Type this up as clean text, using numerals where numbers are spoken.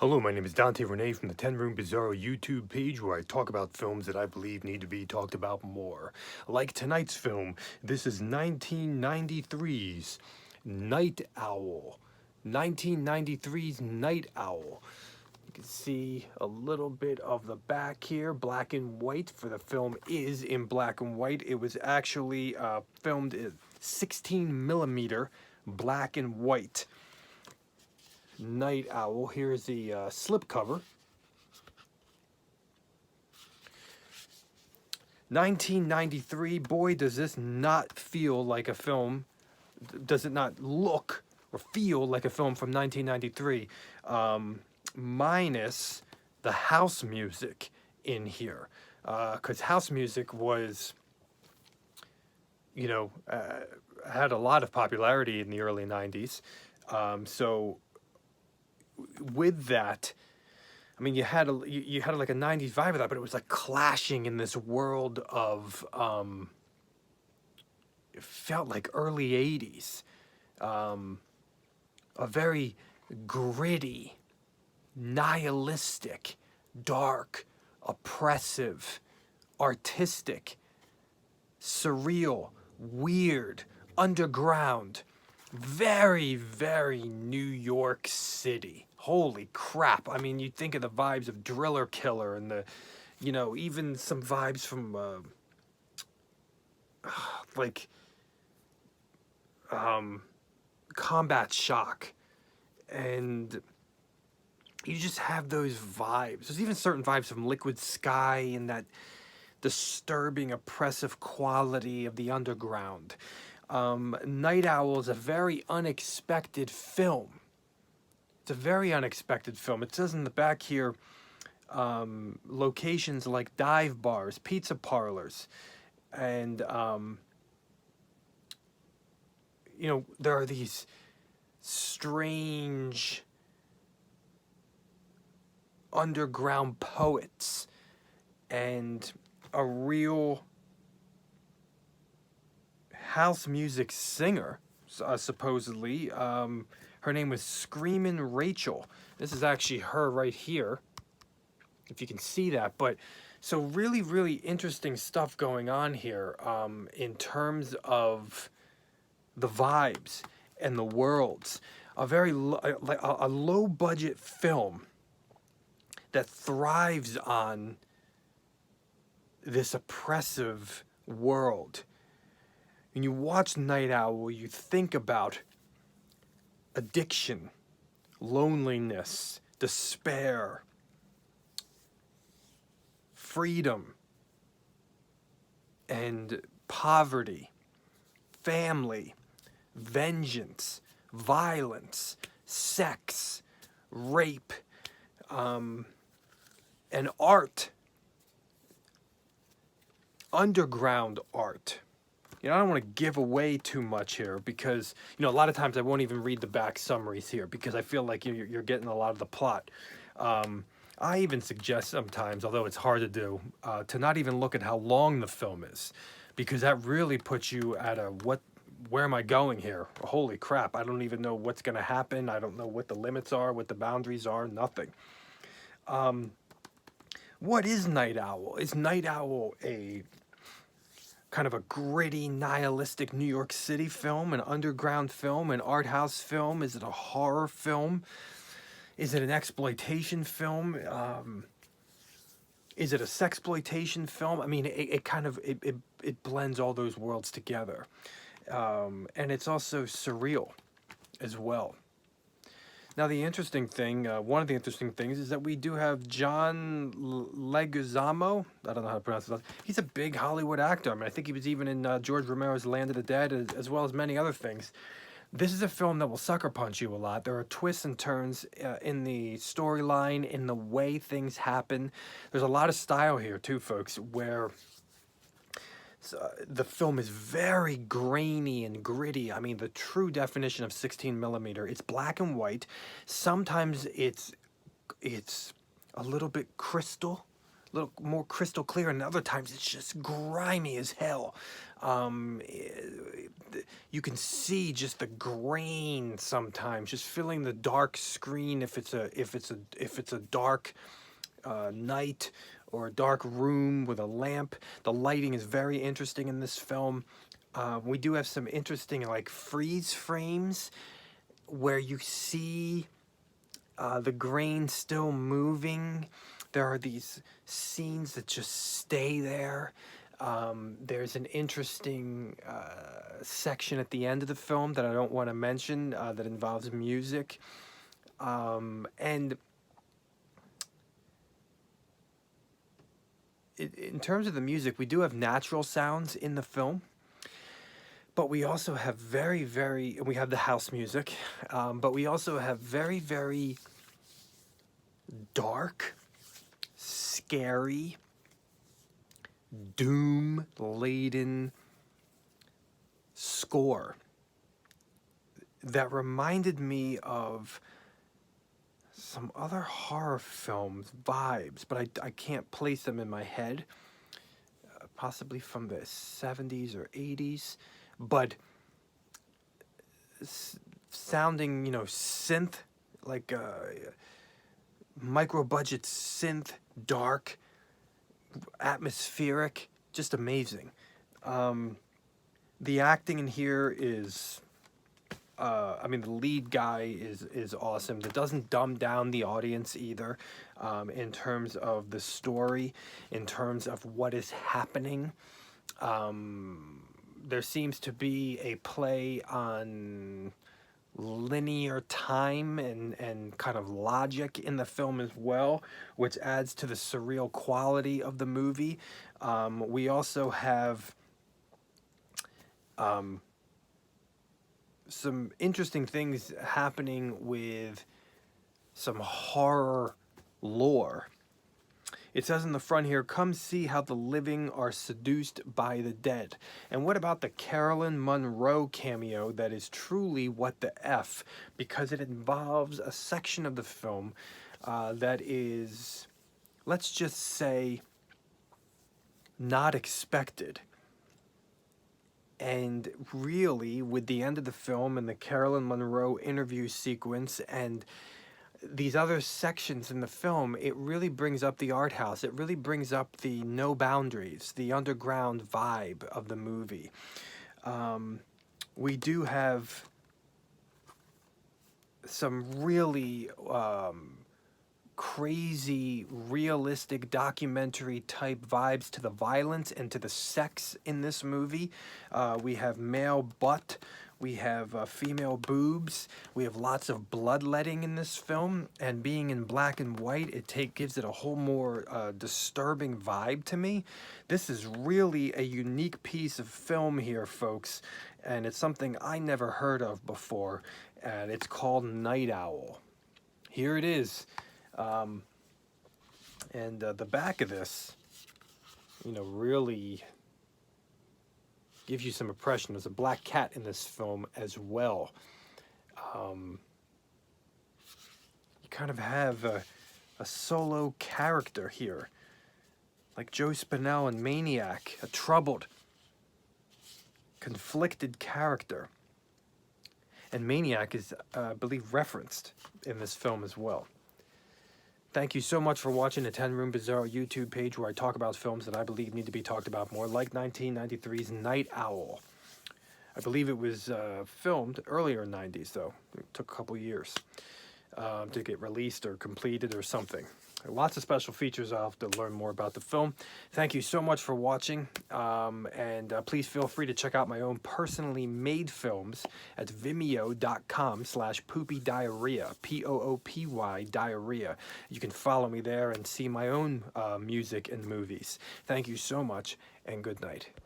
Hello, my name is Dante Renee from the 10 Room Bizarro YouTube page where I talk about films that I believe need to be talked about more. Like tonight's film, this is 1993's Night Owl. 1993's Night Owl. You can see a little bit of the back here, black and white, for the film is in black and white. It was actually filmed in 16 millimeter black and white. Night Owl. Here's the slipcover. 1993. Boy, does this not feel like a film. Does it not look or feel like a film from 1993? Minus the house music in here. Because house music was, had a lot of popularity in the early 90s. So with that, I mean, you had like a 90s vibe of that, but it was like clashing in this world of it felt like early 80s, a very gritty, nihilistic, dark, oppressive, artistic, surreal, weird, underground, very, very New York City. Holy crap. I mean, you think of the vibes of Driller Killer and the, even some vibes from, Combat Shock. And you just have those vibes. There's even certain vibes from Liquid Sky and that disturbing, oppressive quality of the underground. Night Owl is a very unexpected film. It's a very unexpected film. It says in the back here, locations like dive bars, pizza parlors, and, there are these strange underground poets and a real house music singer, supposedly. Her name was Screamin' Rachel. This is actually her right here, if you can see that. But so really, really interesting stuff going on here in terms of the vibes and the worlds. A very a low budget film that thrives on this oppressive world. When you watch Night Owl, you think about addiction, loneliness, despair, freedom, and poverty, family, vengeance, violence, sex, rape, and art, underground art. I don't want to give away too much here because, a lot of times I won't even read the back summaries here because I feel like you're getting a lot of the plot. I even suggest sometimes, although it's hard to do, to not even look at how long the film is, because that really puts you at where am I going here? Holy crap, I don't even know what's going to happen. I don't know what the limits are, what the boundaries are, nothing. What is Night Owl? Is Night Owl a kind of a gritty, nihilistic New York City film, an underground film, an art house film? Is it a horror film? Is it an exploitation film? Is it a sexploitation film? I mean, it blends all those worlds together. And it's also surreal as well. Now, the interesting thing, one of the interesting things is that we do have John Leguizamo. I don't know how to pronounce it. He's a big Hollywood actor. I mean, I think he was even in George Romero's Land of the Dead, as well as many other things. This is a film that will sucker punch you a lot. There are twists and turns in the storyline, in the way things happen. There's a lot of style here, too, folks, where the film is very grainy and gritty. I mean, the true definition of 16 millimeter. It's black and white. Sometimes it's a little bit crystal, little more crystal clear, and other times it's just grimy as hell. You can see just the grain sometimes, just filling the dark screen if it's a dark night or a dark room with a lamp. The lighting is very interesting in this film. We do have some interesting like freeze frames where you see the grain still moving. There are these scenes that just stay there. There's an interesting section at the end of the film that I don't want to mention that involves music. And in terms of the music, we do have natural sounds in the film, but we also have we have the house music, but we also have very, very dark, scary, doom-laden score that reminded me of some other horror films vibes, but I can't place them in my head. Possibly from the 70s or 80s, but sounding, synth, like micro-budget synth, dark, atmospheric, just amazing. The acting in here is, the lead guy is awesome. That doesn't dumb down the audience either, in terms of the story, in terms of what is happening. There seems to be a play on linear time and kind of logic in the film as well, which adds to the surreal quality of the movie. We also have some interesting things happening with some horror lore. It says in the front here, "Come see how the living are seduced by the dead." And what about the Carolyn Monroe cameo that is truly what the F, because it involves a section of the film that is, let's just say, not expected. And really, with the end of the film and the Carolyn Monroe interview sequence and these other sections in the film, it really brings up the art house. It really brings up the no boundaries, the underground vibe of the movie. We do have some really crazy, realistic, documentary type vibes to the violence and to the sex in this movie. We have male butt. We have female boobs. We have lots of bloodletting in this film, and being in black and white, gives it a whole more disturbing vibe to me. This is really a unique piece of film here, folks, and it's something I never heard of before, and it's called Night Owl. Here it is, and the back of this, really gives you some impression. There's a black cat in this film as well. You kind of have a solo character here, like Joe Spinell in Maniac, a troubled, conflicted character. And Maniac is, I believe, referenced in this film as well. Thank you so much for watching the 10 Room Bizarro YouTube page, where I talk about films that I believe need to be talked about more, like 1993's Night Owl. I believe it was filmed earlier in the 90s, though. It took a couple years to get released or completed or something. Lots of special features. I'll have to learn more about the film. Thank you so much for watching, and please feel free to check out my own personally made films at vimeo.com/poopydiarrhea, Poopy diarrhea. You can follow me there and see my own music and movies. Thank you so much, and good night.